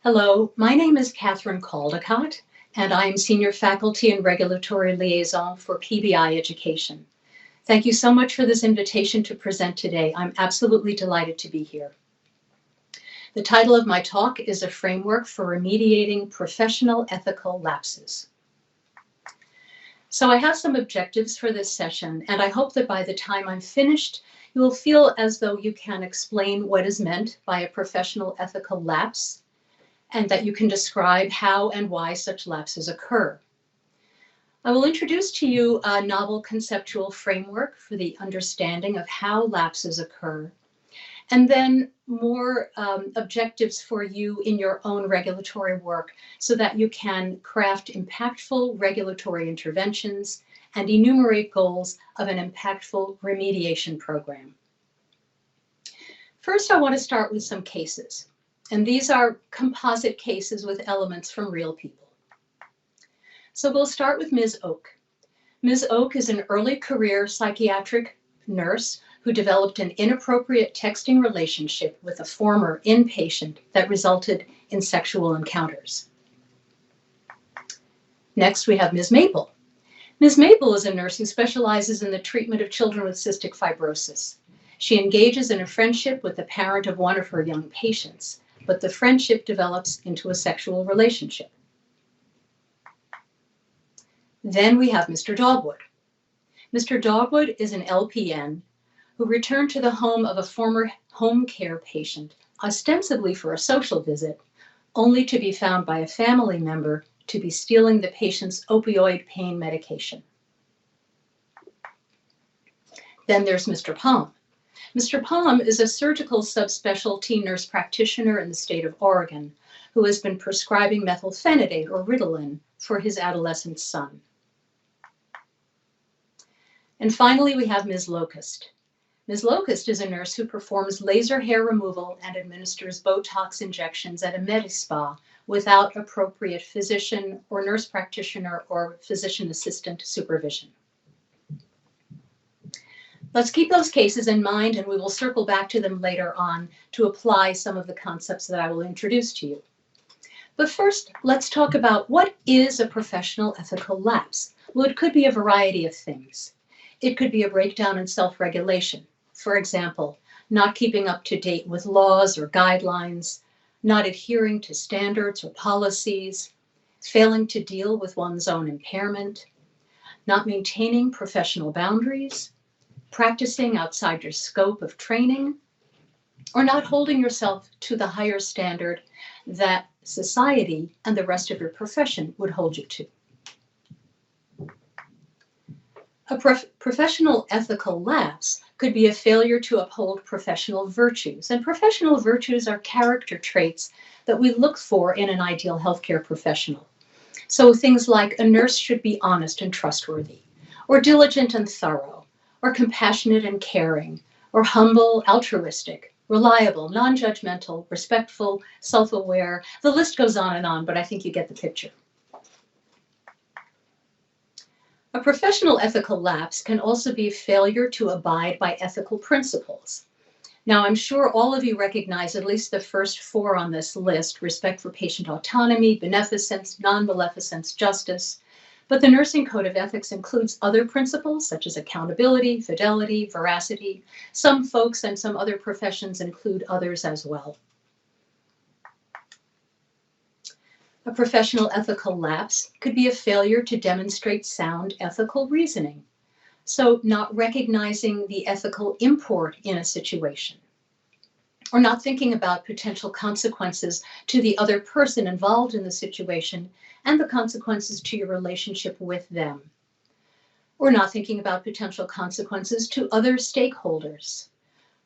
Hello, my name is Catherine Caldecott, and I am Senior Faculty and Regulatory Liaison for PBI Education. Thank you so much for this invitation to present today. I'm absolutely delighted to be here. The title of my talk is A Framework for Remediating Professional Ethical Lapses. So I have some objectives for this session, and I hope that by the time I'm finished, you will feel as though you can explain what is meant by a professional ethical lapse, and that you can describe how and why such lapses occur. I will introduce to you a novel conceptual framework for the understanding of how lapses occur, and then more objectives for you in your own regulatory work so that you can craft impactful regulatory interventions and enumerate goals of an impactful remediation program. First, I want to start with some cases. And these are composite cases with elements from real people. So we'll start with Ms. Oak. Ms. Oak is an early career psychiatric nurse who developed an inappropriate texting relationship with a former inpatient that resulted in sexual encounters. Next, we have Ms. Maple. Ms. Maple is a nurse who specializes in the treatment of children with cystic fibrosis. She engages in a friendship with the parent of one of her young patients, but the friendship develops into a sexual relationship. Then we have Mr. Dogwood. Mr. Dogwood is an LPN who returned to the home of a former home care patient, ostensibly for a social visit, only to be found by a family member to be stealing the patient's opioid pain medication. Then there's Mr. Palm. Mr. Palm is a surgical subspecialty nurse practitioner in the state of Oregon who has been prescribing methylphenidate or Ritalin for his adolescent son. And finally, we have Ms. Locust. Ms. Locust is a nurse who performs laser hair removal and administers Botox injections at a Medi-Spa without appropriate physician or nurse practitioner or physician assistant supervision. Let's keep those cases in mind, and we will circle back to them later on to apply some of the concepts that I will introduce to you. But first, let's talk about what is a professional ethical lapse. Well, it could be a variety of things. It could be a breakdown in self-regulation. For example, not keeping up to date with laws or guidelines, not adhering to standards or policies, failing to deal with one's own impairment, not maintaining professional boundaries, practicing outside your scope of training, or not holding yourself to the higher standard that society and the rest of your profession would hold you to. A professional ethical lapse could be a failure to uphold professional virtues, and professional virtues are character traits that we look for in an ideal healthcare professional. So things like a nurse should be honest and trustworthy, or diligent and thorough, or compassionate and caring, or humble, altruistic, reliable, non-judgmental, respectful, self-aware. The list goes on, but I think you get the picture. A professional ethical lapse can also be failure to abide by ethical principles. Now, I'm sure all of you recognize at least the first four on this list: respect for patient autonomy, beneficence, non-maleficence, justice. But the Nursing Code of Ethics includes other principles such as accountability, fidelity, veracity. Some folks and some other professions include others as well. A professional ethical lapse could be a failure to demonstrate sound ethical reasoning. So not recognizing the ethical import in a situation, or not thinking about potential consequences to the other person involved in the situation and the consequences to your relationship with them, or not thinking about potential consequences to other stakeholders,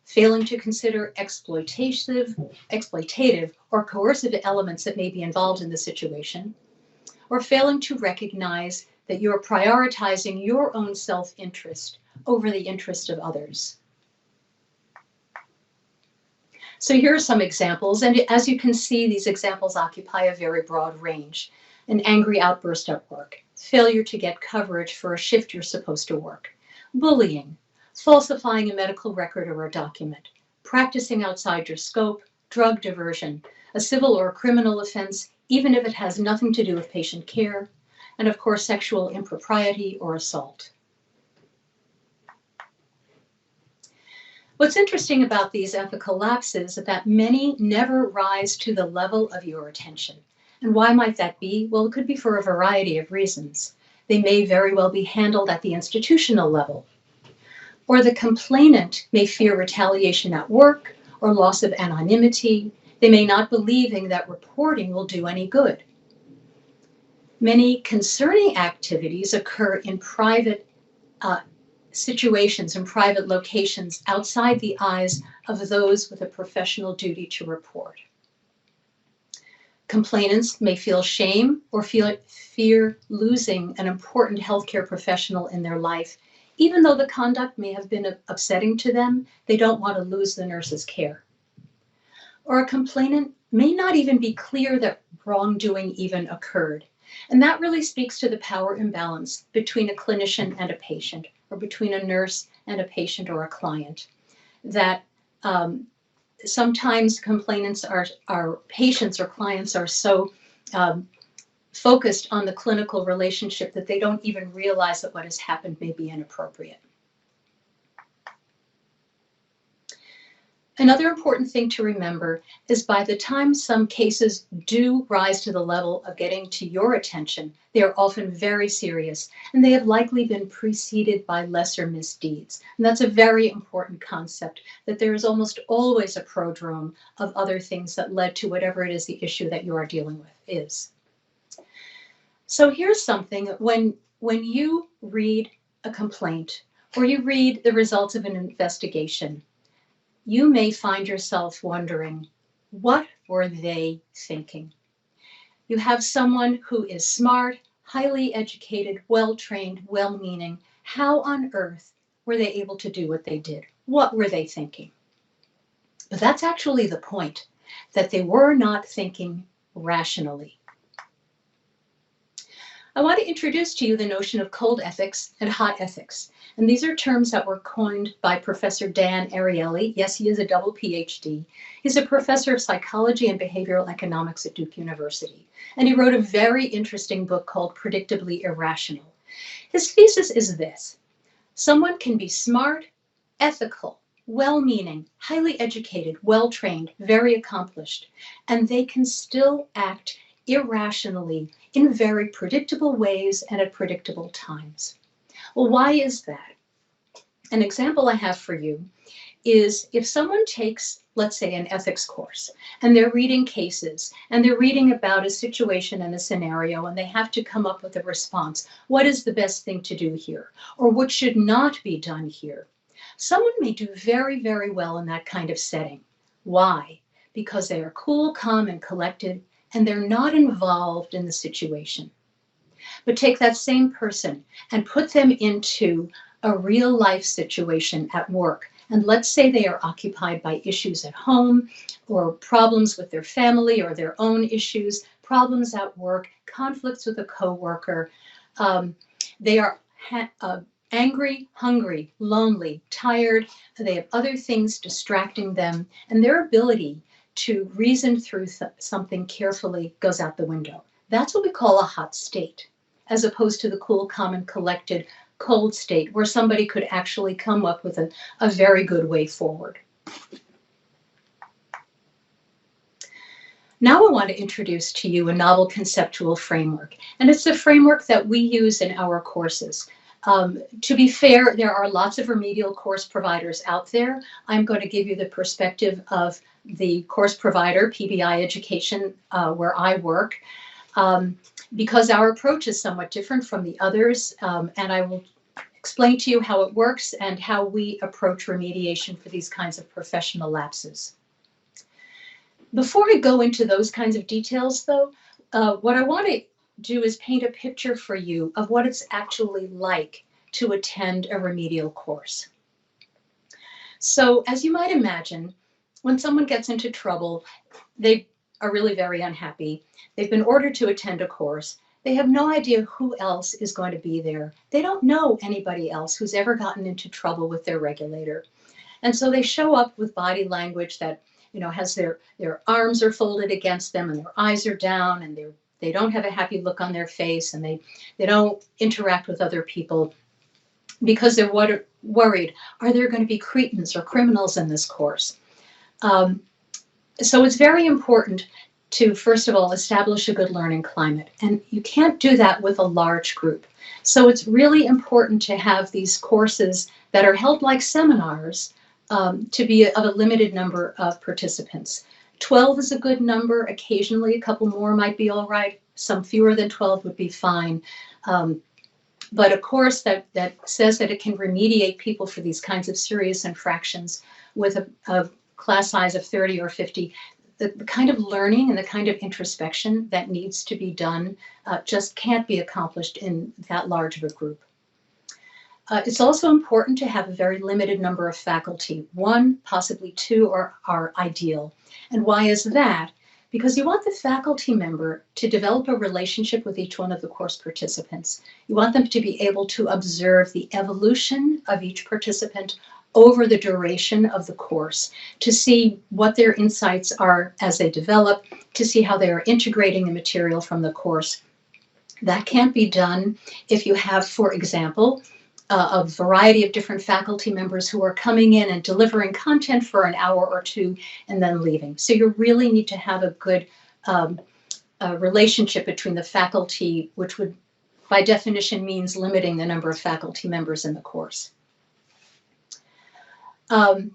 failing to consider exploitative or coercive elements that may be involved in the situation, or failing to recognize that you're prioritizing your own self-interest over the interest of others. So here are some examples, and as you can see, these examples occupy a very broad range. An angry outburst at work, failure to get coverage for a shift you're supposed to work, bullying, falsifying a medical record or a document, practicing outside your scope, drug diversion, a civil or a criminal offense, even if it has nothing to do with patient care, and of course, sexual impropriety or assault. What's interesting about these ethical lapses is that many never rise to the level of your attention. And why might that be? Well, it could be for a variety of reasons. They may very well be handled at the institutional level. Or the complainant may fear retaliation at work or loss of anonymity. They may not believing that reporting will do any good. Many concerning activities occur in private situations and private locations outside the eyes of those with a professional duty to report. Complainants may feel shame or fear losing an important healthcare professional in their life. Even though the conduct may have been upsetting to them, they don't want to lose the nurse's care. Or a complainant may not even be clear that wrongdoing even occurred. And that really speaks to the power imbalance between a clinician and a patient, or between a nurse and a patient or a client. That sometimes complainants are patients or clients are so focused on the clinical relationship that they don't even realize that what has happened may be inappropriate. Another important thing to remember is by the time some cases do rise to the level of getting to your attention, they are often very serious, and they have likely been preceded by lesser misdeeds. And that's a very important concept, that there is almost always a prodrome of other things that led to whatever it is the issue that you are dealing with is. So here's something, when you read a complaint or you read the results of an investigation, you may find yourself wondering, what were they thinking? You have someone who is smart, highly educated, well-trained, well-meaning. How on earth were they able to do what they did? What were they thinking? But that's actually the point, that they were not thinking rationally. I want to introduce to you the notion of cold ethics and hot ethics. And these are terms that were coined by Professor Dan Ariely. Yes, he is a double PhD. He's a professor of psychology and behavioral economics at Duke University. And he wrote a very interesting book called Predictably Irrational. His thesis is this: someone can be smart, ethical, well-meaning, highly educated, well-trained, very accomplished, and they can still act irrationally in very predictable ways and at predictable times. Well, why is that? An example I have for you is if someone takes, let's say, an ethics course, and they're reading cases, and they're reading about a situation and a scenario, and they have to come up with a response. What is the best thing to do here? Or what should not be done here? Someone may do very, very well in that kind of setting. Why? Because they are cool, calm, and collected, and they're not involved in the situation. But take that same person and put them into a real life situation at work. And let's say they are occupied by issues at home, or problems with their family, or their own issues, problems at work, conflicts with a coworker. They are angry, hungry, lonely, tired. They have other things distracting them, and their ability to reason through something carefully goes out the window. That's what we call a hot state, as opposed to the cool, calm, and collected cold state, where somebody could actually come up with a very good way forward. Now I want to introduce to you a novel conceptual framework, and it's a framework that we use in our courses. To be fair, there are lots of remedial course providers out there. I'm going to give you the perspective of the course provider, PBI Education, where I work, because our approach is somewhat different from the others, and I will explain to you how it works and how we approach remediation for these kinds of professional lapses. Before I go into those kinds of details, though, what I want to do is paint a picture for you of what it's actually like to attend a remedial course. So, as you might imagine, when someone gets into trouble, they are really very unhappy. They've been ordered to attend a course. They have no idea who else is going to be there. They don't know anybody else who's ever gotten into trouble with their regulator. And so they show up with body language that has their arms are folded against them and their eyes are down and they don't have a happy look on their face and they don't interact with other people because they're worried, are there going to be cretins or criminals in this course? So it's very important to, first of all, establish a good learning climate. And you can't do that with a large group. So it's really important to have these courses that are held like seminars to be of a limited number of participants. 12 is a good number. Occasionally, a couple more might be all right. Some fewer than 12 would be fine. But a course that says that it can remediate people for these kinds of serious infractions with a class size of 30 or 50, the kind of learning and the kind of introspection that needs to be done just can't be accomplished in that large of a group. It's also important to have a very limited number of faculty. 1, possibly 2 are ideal. And why is that? Because you want the faculty member to develop a relationship with each one of the course participants. You want them to be able to observe the evolution of each participant over the duration of the course, to see what their insights are as they develop, to see how they are integrating the material from the course. That can't be done if you have, for example, a variety of different faculty members who are coming in and delivering content for an hour or 2 and then leaving. So you really need to have a good relationship between the faculty, which would, by definition, means limiting the number of faculty members in the course. All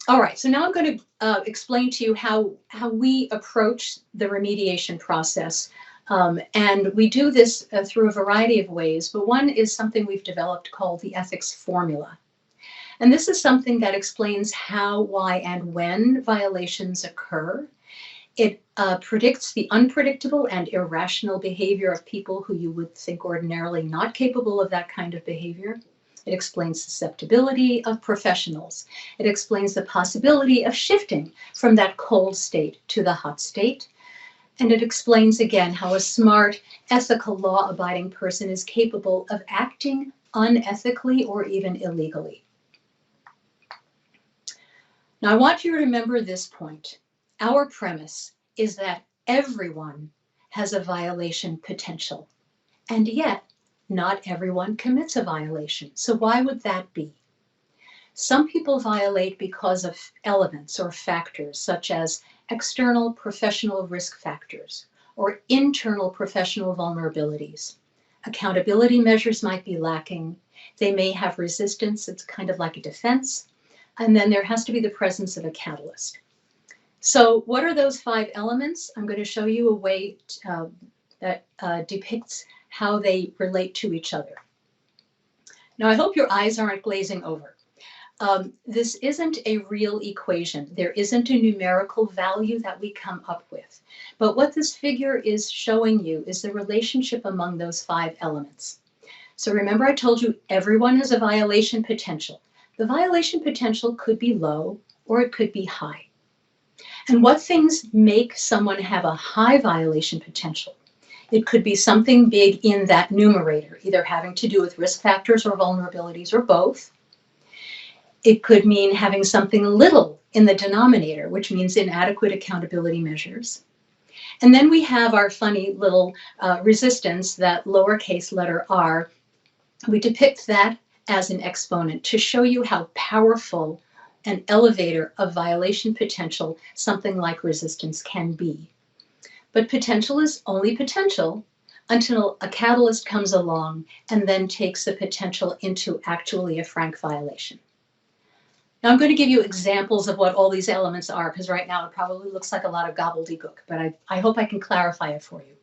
right, so now I'm going to explain to you how we approach the remediation process. And we do this through a variety of ways, but one is something we've developed called the ethics formula. And this is something that explains how, why, and when violations occur. It predicts the unpredictable and irrational behavior of people who you would think ordinarily not capable of that kind of behavior. It explains susceptibility of professionals. It explains the possibility of shifting from that cold state to the hot state. And it explains again how a smart, ethical, law-abiding person is capable of acting unethically or even illegally. Now, I want you to remember this point. Our premise is that everyone has a violation potential, and yet not everyone commits a violation. So why would that be? Some people violate because of elements or factors such as external professional risk factors or internal professional vulnerabilities. Accountability measures might be lacking. They may have resistance. It's kind of like a defense. And then there has to be the presence of a catalyst. So what are those 5 elements? I'm going to show you a way that depicts how they relate to each other. Now, I hope your eyes aren't glazing over. This isn't a real equation. There isn't a numerical value that we come up with. But what this figure is showing you is the relationship among those 5 elements. So remember, I told you everyone has a violation potential. The violation potential could be low or it could be high. And what things make someone have a high violation potential? It could be something big in that numerator, either having to do with risk factors or vulnerabilities or both. It could mean having something little in the denominator, which means inadequate accountability measures. And then we have our funny little resistance, that lowercase letter r. We depict that as an exponent to show you how powerful an elevator of violation potential something like resistance can be. But potential is only potential until a catalyst comes along and then takes the potential into actually a frank violation. Now I'm going to give you examples of what all these elements are, because right now it probably looks like a lot of gobbledygook, but I hope I can clarify it for you.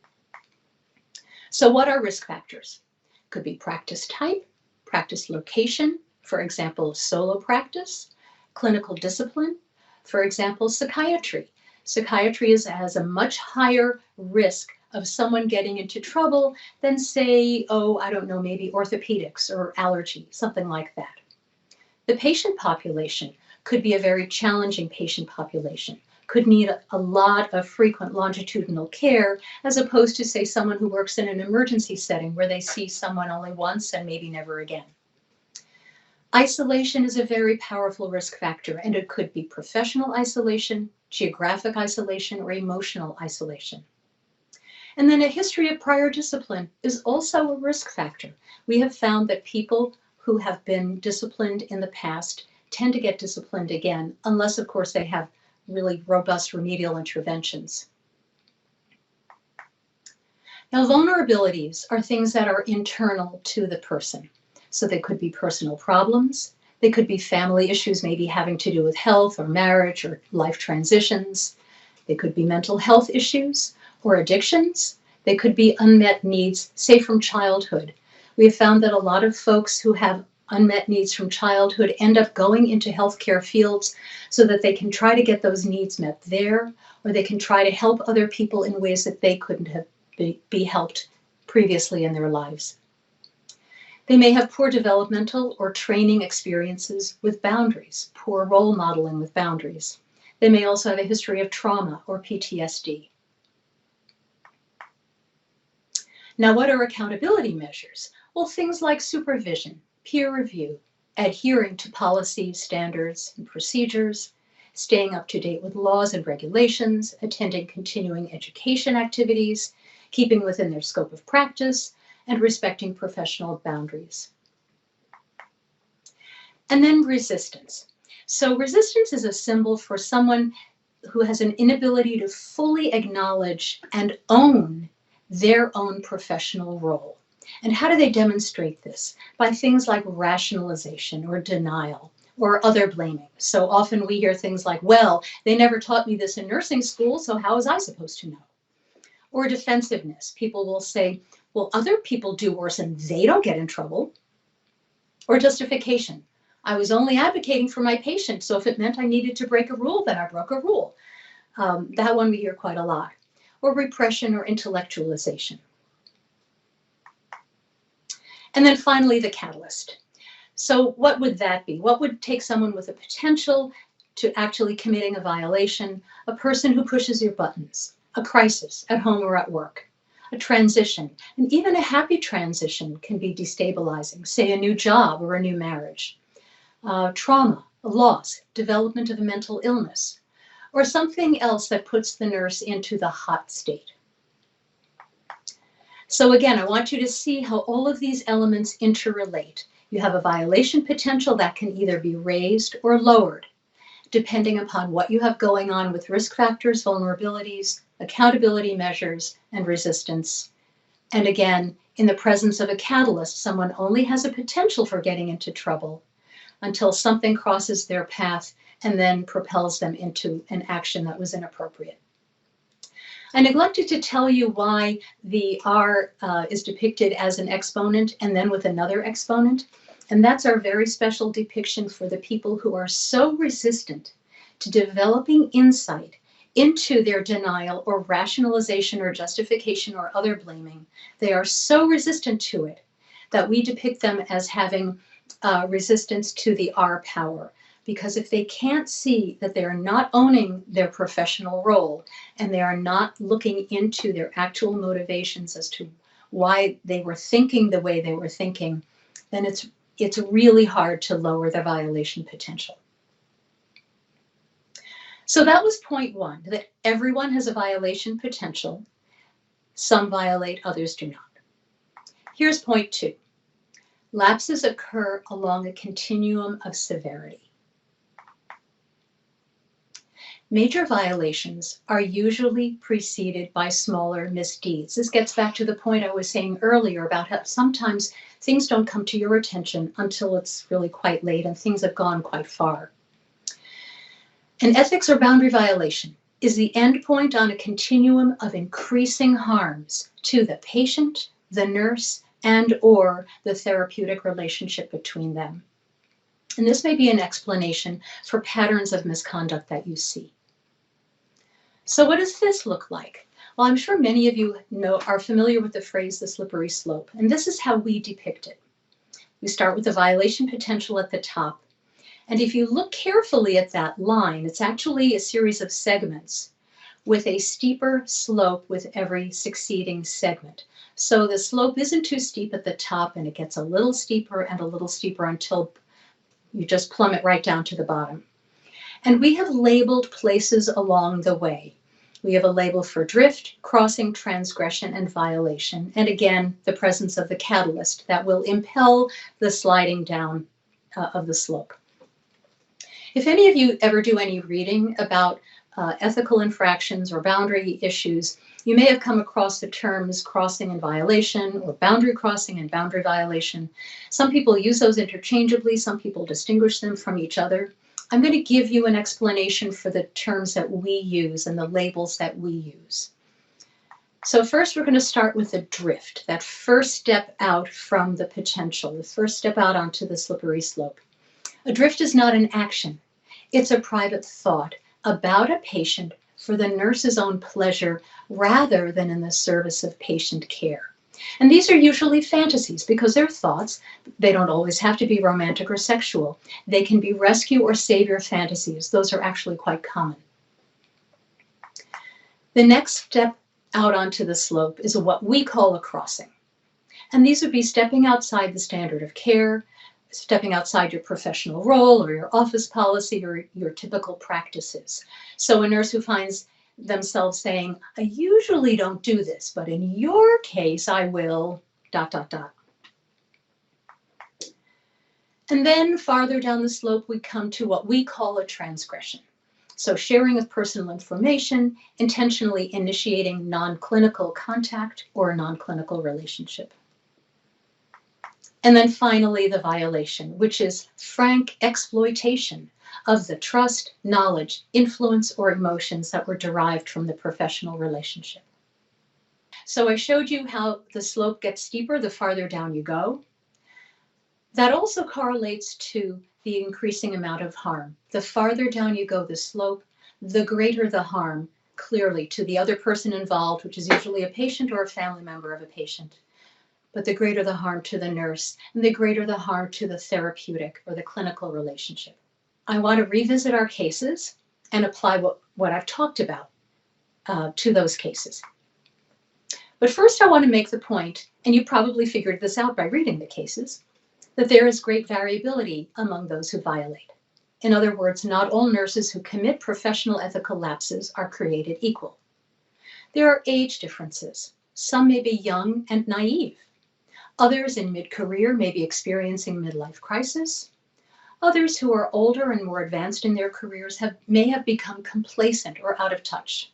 So what are risk factors? Could be practice type, practice location, for example, solo practice, clinical discipline, for example, psychiatry. Psychiatry has a much higher risk of someone getting into trouble than, say, I don't know, maybe orthopedics or allergy, something like that. The patient population could be a very challenging patient population, could need a lot of frequent longitudinal care, as opposed to, say, someone who works in an emergency setting where they see someone only once and maybe never again. Isolation is a very powerful risk factor, and it could be professional isolation geographic isolation, or emotional isolation. And then a history of prior discipline is also a risk factor. We have found that people who have been disciplined in the past tend to get disciplined again, unless, of course, they have really robust remedial interventions. Now, vulnerabilities are things that are internal to the person. So they could be personal problems. They could be family issues, maybe having to do with health or marriage or life transitions. They could be mental health issues or addictions. They could be unmet needs, say from childhood. We have found that a lot of folks who have unmet needs from childhood end up going into healthcare fields so that they can try to get those needs met there, or they can try to help other people in ways that they couldn't have be helped previously in their lives. They may have poor developmental or training experiences with boundaries, poor role modeling with boundaries. They may also have a history of trauma or PTSD. Now, what are accountability measures? Well, things like supervision, peer review, adhering to policies, standards, and procedures, staying up to date with laws and regulations, attending continuing education activities, keeping within their scope of practice, and respecting professional boundaries. And then resistance. So resistance is a symbol for someone who has an inability to fully acknowledge and own their own professional role. And how do they demonstrate this? By things like rationalization or denial or other blaming. So often we hear things like, well, they never taught me this in nursing school, so how was I supposed to know? Or defensiveness. People will say, well, other people do worse and they don't get in trouble. Or justification. I was only advocating for my patient, so if it meant I needed to break a rule, then I broke a rule. That one we hear quite a lot. Or repression or intellectualization. And then finally, the catalyst. So what would that be? What would take someone with a potential to actually committing a violation? A person who pushes your buttons, a crisis at home or at work, a transition, and even a happy transition can be destabilizing, say a new job or a new marriage. Trauma, a loss, development of a mental illness, or something else that puts the nurse into the hot state. So again, I want you to see how all of these elements interrelate. You have a violation potential that can either be raised or lowered, depending upon what you have going on with risk factors, vulnerabilities, accountability measures, and resistance. And again, in the presence of a catalyst, someone only has a potential for getting into trouble until something crosses their path and then propels them into an action that was inappropriate. I neglected to tell you why the R is depicted as an exponent and then with another exponent. And that's our very special depiction for the people who are so resistant to developing insight into their denial or rationalization or justification or other blaming. They are so resistant to it that we depict them as having resistance to the R power. Because if they can't see that they are not owning their professional role and they are not looking into their actual motivations as to why they were thinking the way they were thinking, then it's really hard to lower the violation potential. So that was point one, that everyone has a violation potential. Some violate, others do not. Here's point two. Lapses occur along a continuum of severity. Major violations are usually preceded by smaller misdeeds. This gets back to the point I was saying earlier about how sometimes things don't come to your attention until it's really quite late and things have gone quite far. An ethics or boundary violation is the endpoint on a continuum of increasing harms to the patient, the nurse, and or the therapeutic relationship between them. And this may be an explanation for patterns of misconduct that you see. So what does this look like? Well, I'm sure many of you are familiar with the phrase the slippery slope, and this is how we depict it. We start with the violation potential at the top. And if you look carefully at that line, it's actually a series of segments with a steeper slope with every succeeding segment. So the slope isn't too steep at the top and it gets a little steeper and a little steeper until you just plummet right down to the bottom. And we have labeled places along the way. We have a label for drift, crossing, transgression, and violation. And again, the presence of the catalyst that will impel the sliding down of the slope. If any of you ever do any reading about ethical infractions or boundary issues, you may have come across the terms crossing and violation, or boundary crossing and boundary violation. Some people use those interchangeably, some people distinguish them from each other. I'm going to give you an explanation for the terms that we use and the labels that we use. So first we're going to start with the drift, that first step out from the potential, the first step out onto the slippery slope. A drift is not an action. It's a private thought about a patient for the nurse's own pleasure rather than in the service of patient care. And these are usually fantasies because they're thoughts. They don't always have to be romantic or sexual. They can be rescue or savior fantasies. Those are actually quite common. The next step out onto the slope is what we call a crossing. And these would be stepping outside the standard of care, stepping outside your professional role or your office policy or your typical practices. So a nurse who finds themselves saying, I usually don't do this, but in your case, I will, ... And then farther down the slope, we come to what we call a transgression. So sharing of personal information, intentionally initiating non-clinical contact or a non-clinical relationship. And then finally, the violation, which is frank exploitation of the trust, knowledge, influence, or emotions that were derived from the professional relationship. So I showed you how the slope gets steeper the farther down you go. That also correlates to the increasing amount of harm. The farther down you go the slope, the greater the harm, clearly, to the other person involved, which is usually a patient or a family member of a patient. But the greater the harm to the nurse, and the greater the harm to the therapeutic or the clinical relationship. I want to revisit our cases and apply what I've talked about to those cases. But first I want to make the point, and you probably figured this out by reading the cases, that there is great variability among those who violate. In other words, not all nurses who commit professional ethical lapses are created equal. There are age differences. Some may be young and naive. Others in mid-career may be experiencing midlife crisis. Others who are older and more advanced in their careers may have become complacent or out of touch.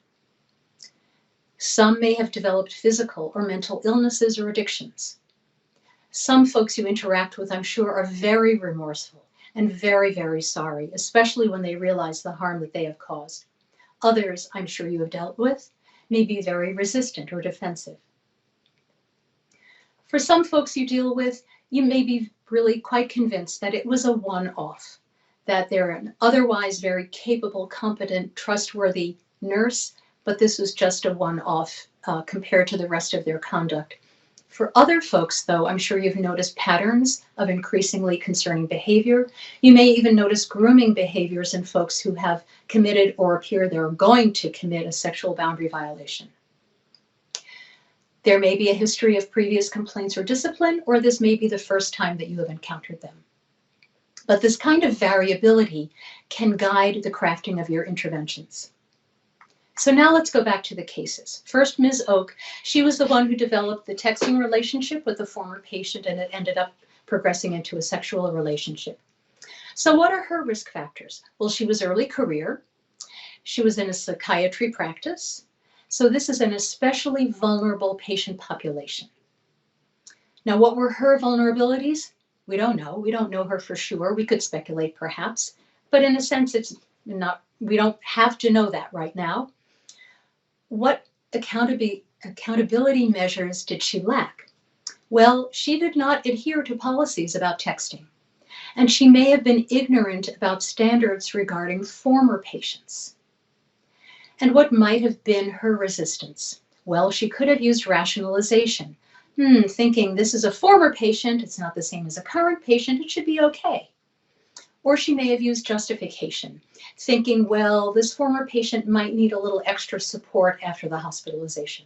Some may have developed physical or mental illnesses or addictions. Some folks you interact with, I'm sure, are very remorseful and very, very sorry, especially when they realize the harm that they have caused. Others, I'm sure you have dealt with, may be very resistant or defensive. For some folks you deal with, you may be really quite convinced that it was a one-off, that they're an otherwise very capable, competent, trustworthy nurse, but this was just a one-off compared to the rest of their conduct. For other folks, though, I'm sure you've noticed patterns of increasingly concerning behavior. You may even notice grooming behaviors in folks who have committed or appear they're going to commit a sexual boundary violation. There may be a history of previous complaints or discipline, or this may be the first time that you have encountered them. But this kind of variability can guide the crafting of your interventions. So now let's go back to the cases. First, Ms. Oak, she was the one who developed the texting relationship with the former patient, and it ended up progressing into a sexual relationship. So what are her risk factors? Well, she was early career. She was in a psychiatry practice. So this is an especially vulnerable patient population. Now, what were her vulnerabilities? We don't know. We don't know her for sure. We could speculate perhaps, but in a sense, we don't have to know that right now. What accountability measures did she lack? Well, she did not adhere to policies about texting, and she may have been ignorant about standards regarding former patients. And what might have been her resistance? Well, she could have used rationalization, thinking this is a former patient, it's not the same as a current patient, it should be okay. Or she may have used justification, thinking, well, this former patient might need a little extra support after the hospitalization.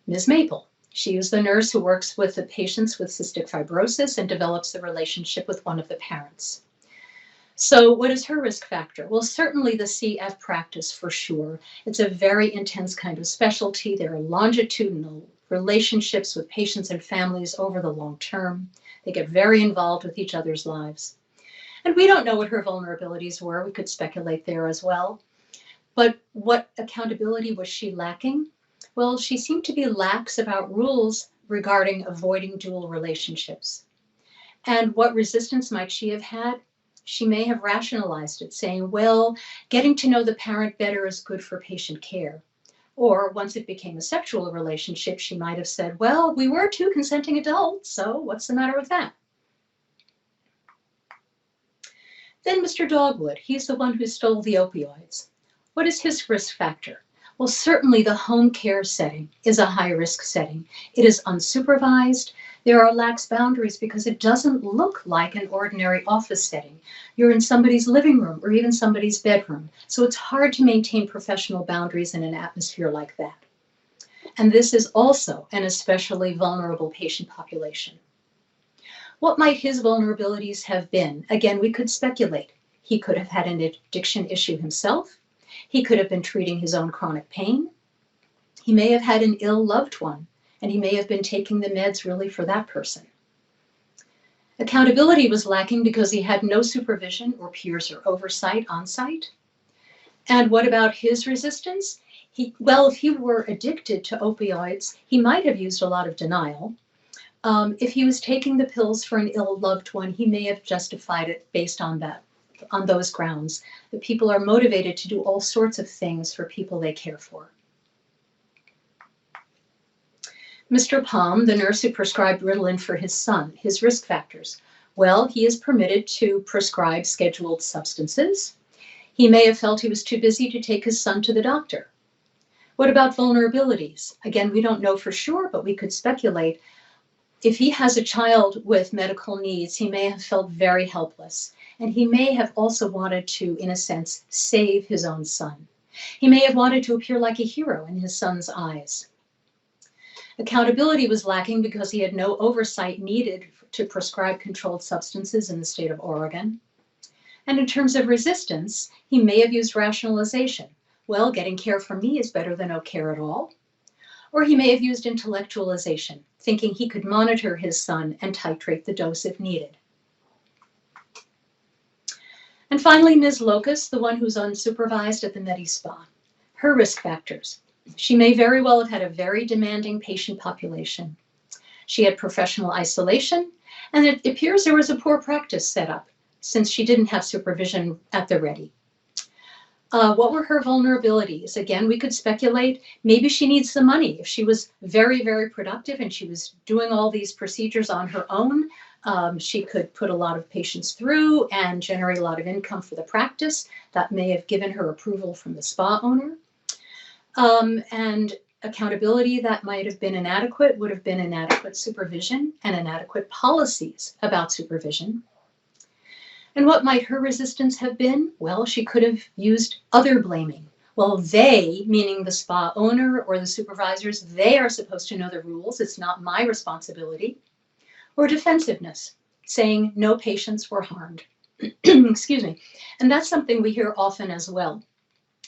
Ms. Maple, she is the nurse who works with the patients with cystic fibrosis and develops the relationship with one of the parents. So what is her risk factor? Well, certainly the CF practice for sure. It's a very intense kind of specialty. There are longitudinal relationships with patients and families over the long term. They get very involved with each other's lives. And we don't know what her vulnerabilities were. We could speculate there as well. But what accountability was she lacking? Well, she seemed to be lax about rules regarding avoiding dual relationships. And what resistance might she have had? She may have rationalized it, saying, well, getting to know the parent better is good for patient care. Or once it became a sexual relationship, she might have said, well, we were two consenting adults, so what's the matter with that? Then Mr. Dogwood, he's the one who stole the opioids. What is his risk factor? Well, certainly the home care setting is a high risk setting. It is unsupervised. There are lax boundaries because it doesn't look like an ordinary office setting. You're in somebody's living room or even somebody's bedroom. So it's hard to maintain professional boundaries in an atmosphere like that. And this is also an especially vulnerable patient population. What might his vulnerabilities have been? Again, we could speculate. He could have had an addiction issue himself. He could have been treating his own chronic pain. He may have had an ill loved one, and he may have been taking the meds really for that person. Accountability was lacking because he had no supervision or peers or oversight on site. And what about his resistance? Well, if he were addicted to opioids, he might have used a lot of denial. If he was taking the pills for an ill loved one, he may have justified it based on that, on those grounds, that people are motivated to do all sorts of things for people they care for. Mr. Palm, the nurse who prescribed Ritalin for his son, his risk factors. Well, he is permitted to prescribe scheduled substances. He may have felt he was too busy to take his son to the doctor. What about vulnerabilities? Again, we don't know for sure, but we could speculate. If he has a child with medical needs, he may have felt very helpless. And he may have also wanted to, in a sense, save his own son. He may have wanted to appear like a hero in his son's eyes. Accountability was lacking because he had no oversight needed to prescribe controlled substances in the state of Oregon. And in terms of resistance, he may have used rationalization. Well, getting care from me is better than no care at all. Or he may have used intellectualization, thinking he could monitor his son and titrate the dose if needed. And finally, Ms. Locust, the one who's unsupervised at the Medi-Spa. Her risk factors. She may very well have had a very demanding patient population. She had professional isolation, and it appears there was a poor practice set up since she didn't have supervision at the ready. What were her vulnerabilities? Again, we could speculate. Maybe she needs the money. If she was very, very productive and she was doing all these procedures on her own, she could put a lot of patients through and generate a lot of income for the practice. That may have given her approval from the spa owner. And accountability that might have been inadequate would have been inadequate supervision and inadequate policies about supervision. And what might her resistance have been? Well, she could have used other blaming. Well, they, meaning the spa owner or the supervisors, they are supposed to know the rules. It's not my responsibility. Or defensiveness, saying no patients were harmed. Excuse me. And that's something we hear often as well.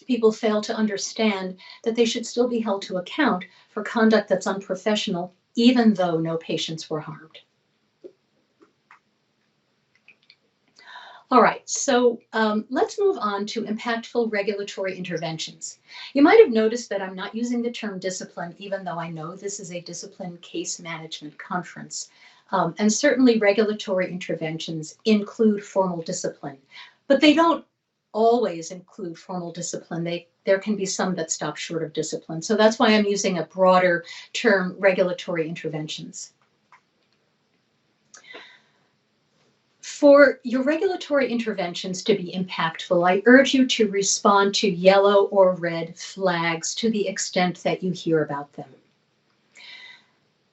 People fail to understand that they should still be held to account for conduct that's unprofessional, even though no patients were harmed. All right, so let's move on to impactful regulatory interventions. You might have noticed that I'm not using the term discipline, even though I know this is a discipline case management conference. And certainly regulatory interventions include formal discipline, but they don't always include formal discipline. There can be some that stop short of discipline. So that's why I'm using a broader term, regulatory interventions. For your regulatory interventions to be impactful, I urge you to respond to yellow or red flags to the extent that you hear about them.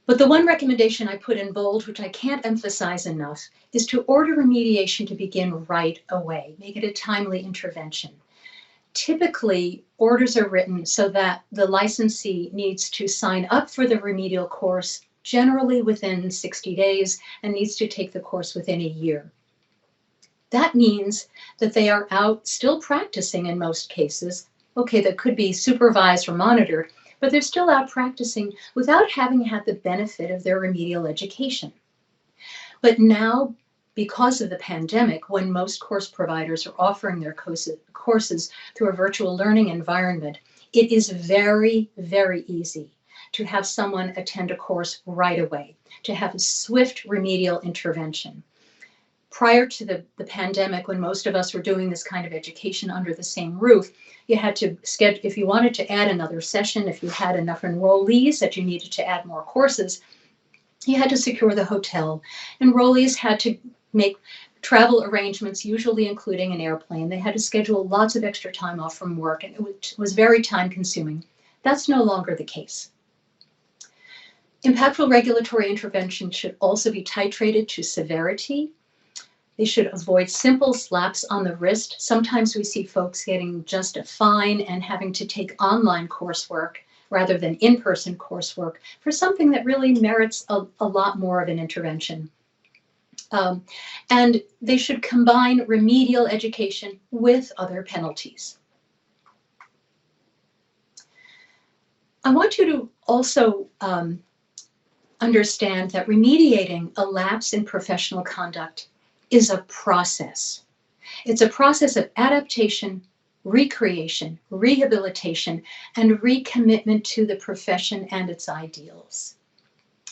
But the one recommendation I put in bold, which I can't emphasize enough, is to order remediation to begin right away. Make it a timely intervention. Typically, orders are written so that the licensee needs to sign up for the remedial course generally within 60 days and needs to take the course within a year. That means that they are out still practicing in most cases. Okay, that could be supervised or monitored, but they're still out practicing without having had the benefit of their remedial education. But now, because of the pandemic, when most course providers are offering their courses through a virtual learning environment, it is very, very easy to have someone attend a course right away, to have a swift remedial intervention. Prior to the pandemic, when most of us were doing this kind of education under the same roof, you had to schedule, if you wanted to add another session, if you had enough enrollees that you needed to add more courses, you had to secure the hotel. Enrollees had to make travel arrangements, usually including an airplane. They had to schedule lots of extra time off from work, and it was very time consuming. That's no longer the case. Impactful regulatory intervention should also be titrated to severity. They should avoid simple slaps on the wrist. Sometimes we see folks getting just a fine and having to take online coursework rather than in-person coursework for something that really merits a lot more of an intervention. And they should combine remedial education with other penalties. I want you to also understand that remediating a lapse in professional conduct is a process. It's a process of adaptation, recreation, rehabilitation, and recommitment to the profession and its ideals.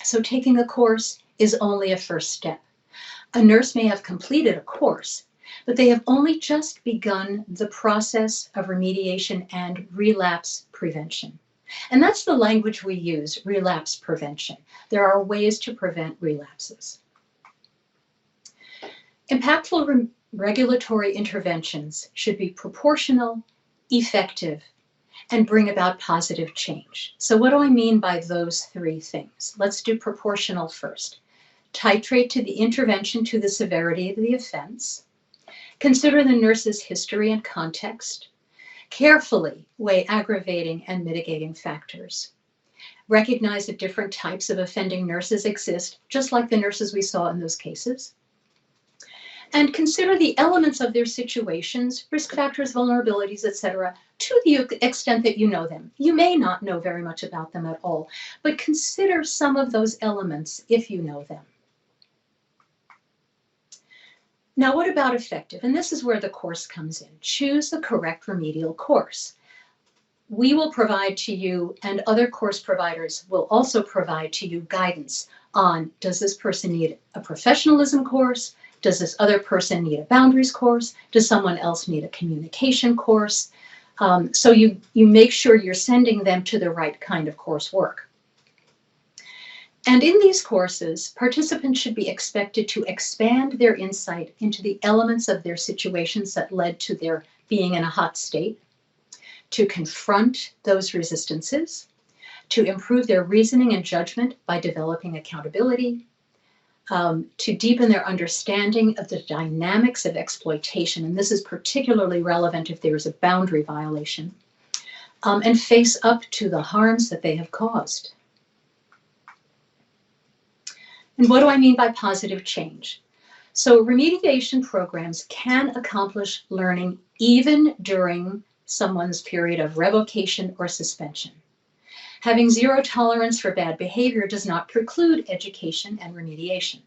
So taking a course is only a first step. A nurse may have completed a course, but they have only just begun the process of remediation and relapse prevention. And that's the language we use, relapse prevention. There are ways to prevent relapses. Impactful regulatory interventions should be proportional, effective, and bring about positive change. So what do I mean by those three things? Let's do proportional first. Titrate to the intervention to the severity of the offense. Consider the nurse's history and context. Carefully weigh aggravating and mitigating factors. Recognize that different types of offending nurses exist, just like the nurses we saw in those cases. And consider the elements of their situations, risk factors, vulnerabilities, etc., to the extent that you know them. You may not know very much about them at all, but consider some of those elements if you know them. Now, what about effective? And this is where the course comes in. Choose the correct remedial course. We will provide to you, and other course providers will also provide to you guidance on, does this person need a professionalism course? Does this other person need a boundaries course? Does someone else need a communication course? So you make sure you're sending them to the right kind of coursework. And in these courses, participants should be expected to expand their insight into the elements of their situations that led to their being in a hot state, to confront those resistances, to improve their reasoning and judgment by developing accountability, to deepen their understanding of the dynamics of exploitation, and this is particularly relevant if there is a boundary violation, and face up to the harms that they have caused. And what do I mean by positive change? So remediation programs can accomplish learning even during someone's period of revocation or suspension. Having zero tolerance for bad behavior does not preclude education and remediation.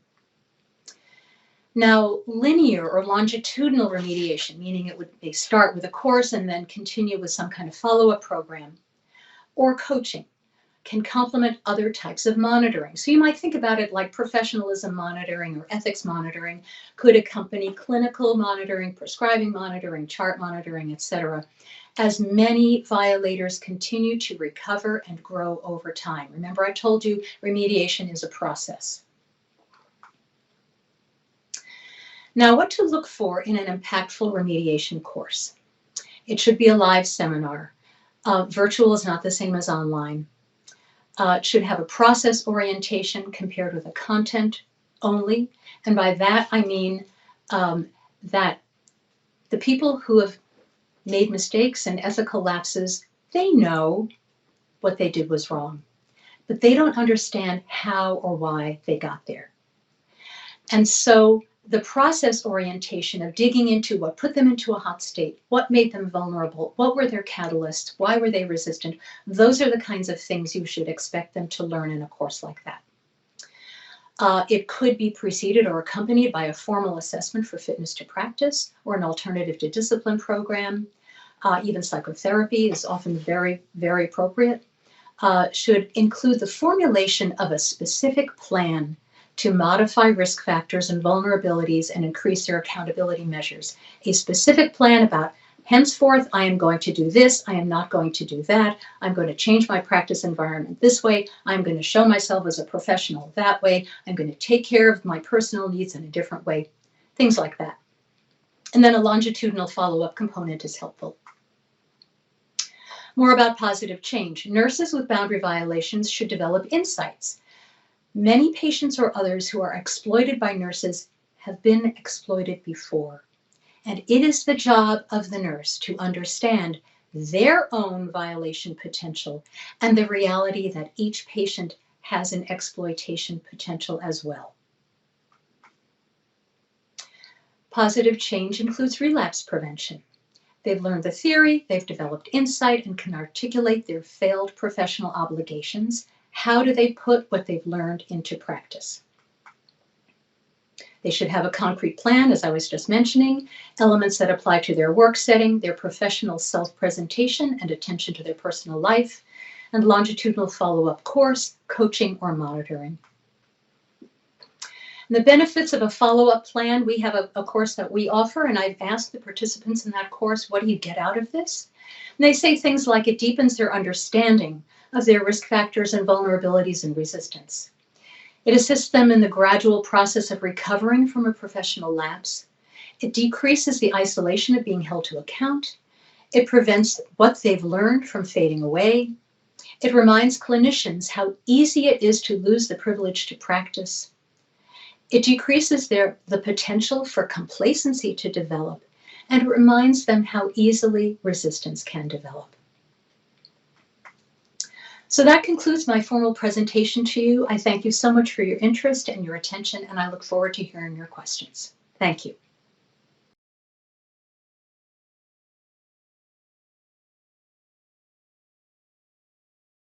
Now, linear or longitudinal remediation, meaning they start with a course and then continue with some kind of follow-up program, or coaching, can complement other types of monitoring. So you might think about it like professionalism monitoring or ethics monitoring could accompany clinical monitoring, prescribing monitoring, chart monitoring, etc., as many violators continue to recover and grow over time. Remember, I told you remediation is a process. Now, what to look for in an impactful remediation course? It should be a live seminar. Virtual is not the same as online. It should have a process orientation compared with a content only. And by that, I mean that the people who have made mistakes and ethical lapses, they know what they did was wrong, but they don't understand how or why they got there. And so the process orientation of digging into what put them into a hot state, what made them vulnerable, what were their catalysts, why were they resistant, those are the kinds of things you should expect them to learn in a course like that. It could be preceded or accompanied by a formal assessment for fitness to practice or an alternative to discipline program. Even psychotherapy is often very, very appropriate. Should include the formulation of a specific plan to modify risk factors and vulnerabilities and increase their accountability measures. A specific plan about, henceforth, I am going to do this, I am not going to do that, I'm going to change my practice environment this way, I'm going to show myself as a professional that way, I'm going to take care of my personal needs in a different way, things like that. And then a longitudinal follow-up component is helpful. More about positive change. Nurses with boundary violations should develop insights. Many patients or others who are exploited by nurses have been exploited before. And it is the job of the nurse to understand their own violation potential and the reality that each patient has an exploitation potential as well. Positive change includes relapse prevention. They've learned the theory, they've developed insight, and can articulate their failed professional obligations. How do they put what they've learned into practice? They should have a concrete plan, as I was just mentioning, elements that apply to their work setting, their professional self-presentation and attention to their personal life, and longitudinal follow-up course, coaching, or monitoring. And the benefits of a follow-up plan, we have a course that we offer, and I've asked the participants in that course, what do you get out of this? And they say things like it deepens their understanding of their risk factors and vulnerabilities and resistance. It assists them in the gradual process of recovering from a professional lapse. It decreases the isolation of being held to account. It prevents what they've learned from fading away. It reminds clinicians how easy it is to lose the privilege to practice. It decreases the potential for complacency to develop and reminds them how easily resistance can develop. So that concludes my formal presentation to you. I thank you so much for your interest and your attention, and I look forward to hearing your questions. Thank you.